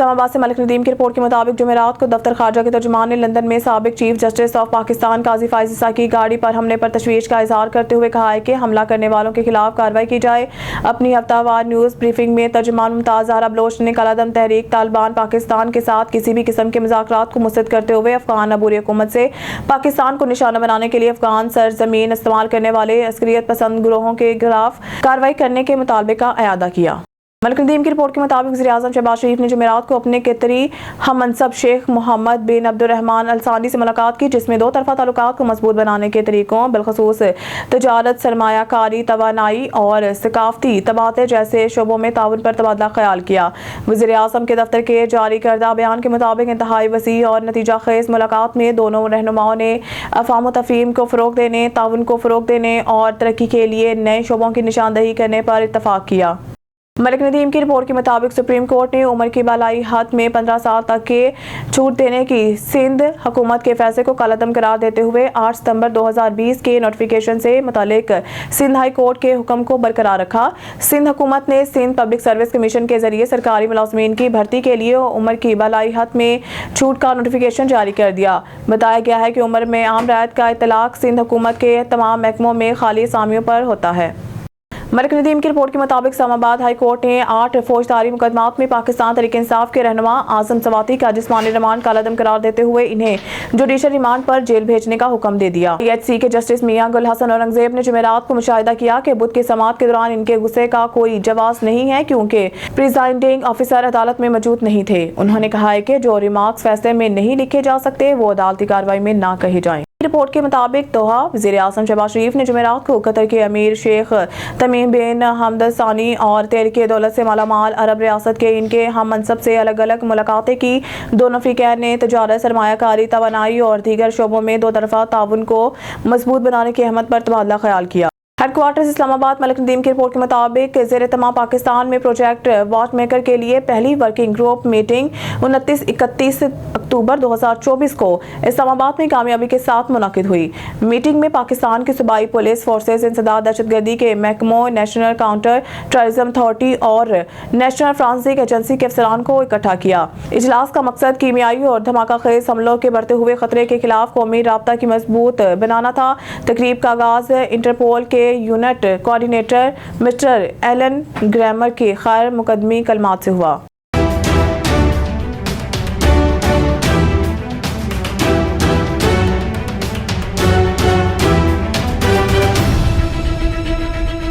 इस्लामाबाद से मलिक नदीम की रिपोर्ट के मुताबिक जुमेरात को दफ्तर खारजा के तर्जुमान ने लंदन में साबिक चीफ जस्टिस ऑफ पाकिस्तान काजी फाइज ईसा की गाड़ी पर हमले पर तशवीश का इजहार करते हुए कहा है कि हमला करने वालों के खिलाफ कार्रवाई की जाए। अपनी हफ्तावार न्यूज़ ब्रीफिंग में तर्जुमान मुमताज़ ज़हरा बलोच ने कलादम तहरीक तालिबान पाकिस्तान के साथ किसी भी किस्म के मुज़ाकरात को मुस्तरद करते हुए अफगान अबूरी हुकूमत से पाकिस्तान को निशाना बनाने के लिए अफगान सरजमीन इस्तेमाल करने वाले अस्करियत पसंद गिरोहों के खिलाफ कार्रवाई करने के मुतालबे का अयादा किया। मलिक नदीम की रिपोर्ट के मुताबिक वज़ीर-ए-आज़म शहबाज शरीफ ने जुमेरात को अपने केतरी हममनसब शेख मोहम्मद बिन अब्दुर्रहमान अल सानी से मुलाकात की, जिसमें दो तरफा ताल्लुकात को मजबूत बनाने के तरीकों बिलखसूस तजारत, सरमायाकारी, तवानाई और सकाफती तबादले जैसे शोबों में ताउन पर तबादला ख्याल किया। वज़ीर-ए-आज़म के दफ्तर के जारी करदा बयान के मुताबिक इंतहाई वसी और नतीजा खेज मुलाकात में दोनों रहनुमाओं ने अफ़ाम तफ़हीम को फ़रोग़ देने, ताउन को फ़रोग़ देने और तरक्की के लिए नए शोबों की निशानदही करने पर इत्तफ़ाक़ किया। मलिक नदीम की रिपोर्ट के मुताबिक सुप्रीम कोर्ट ने उम्र की बालाई हद में 15 साल तक के छूट देने की सिंध हुकूमत के फैसले को कलअदम करार देते हुए 8 सितंबर 2020 के नोटिफिकेशन से मुतालिक सिंध हाई कोर्ट के हुक्म को बरकरार रखा। सिंध हुकूमत ने सिंध पब्लिक सर्विस कमीशन के जरिए सरकारी मुलाजमीन की भर्ती के लिए उम्र की बालाई हद में छूट का नोटिफिकेशन जारी कर दिया। बताया गया है कि उम्र में आम रायत का इतलाक सिंध हुकूमत के तमाम महकमों में खाली असामियों पर होता है। मलिक नदीम की रिपोर्ट के मुताबिक इस्लामाबाद हाई कोर्ट ने 8 फौजदारी मुकदमात में पाकिस्तान तहरीक इंसाफ के रहनुमा आजम सवाती का जिस्मानी रिमांड कलअदम करार देते हुए इन्हें जुडिशल रिमांड पर जेल भेजने का हुक्म दे दिया। PHC के जस्टिस मियां गुल हसन औरंगजेब ने जुमेरात को मुशाहिदा किया कि बुध की समाअत के दौरान इनके गुस्से का कोई जवाब नहीं है, क्योंकि प्रिजाइडिंग ऑफिसर अदालत में मौजूद नहीं थे। उन्होंने कहा है कि जो रिमार्क्स फैसले में नहीं लिखे जा सकते वो अदालती कार्रवाई में ना कहे जाएं। रिपोर्ट के मुताबिक दोहा वज़ीर-ए-आज़म शहबाज शरीफ ने जुमेरात को कतर के अमीर शेख तमीम बिन हमद अल सानी और तहरीक दौलत से मालामाल अरब रियासत के इनके हम मनसब से अलग अलग मुलाकातें की। दोनों अफ्रीकैन ने तजारत, सरमायाकारी, तवानाई और दीगर शोबों में दो तरफा ताउन को मजबूत बनाने की अहमियत पर तबादला ख्याल किया। हेडक्वार्टर्स इस्लामाबाद मलिक नदीम की रिपोर्ट के मुताबिक ज़ेरे तमाम पाकिस्तान में प्रोजेक्ट वॉच मेकर के लिए पहली वर्किंग ग्रुप मीटिंग 29-31 अक्टूबर 2024 को इस्लामाबाद में कामयाबी के साथ मुनक़िद हुई। मीटिंग में पाकिस्तान की सूबाई पुलिस फोर्सेज, इंसदाद दहशतगर्दी के महकमों, नेशनल काउंटर टेररिज्म अथॉरिटी और नेशनल फ्रांसिक एजेंसी के अफसरान को इकट्ठा किया। इजलास का मकसद कीमियाई और धमाका खेज हमलों के बढ़ते हुए खतरे के खिलाफ कौमी राब्ता की मजबूत बनाना था। तकरीब का आगाज इंटरपोल के unit coordinator mister Alan Grammer के खैर मुकदमी कलमात से हुआ।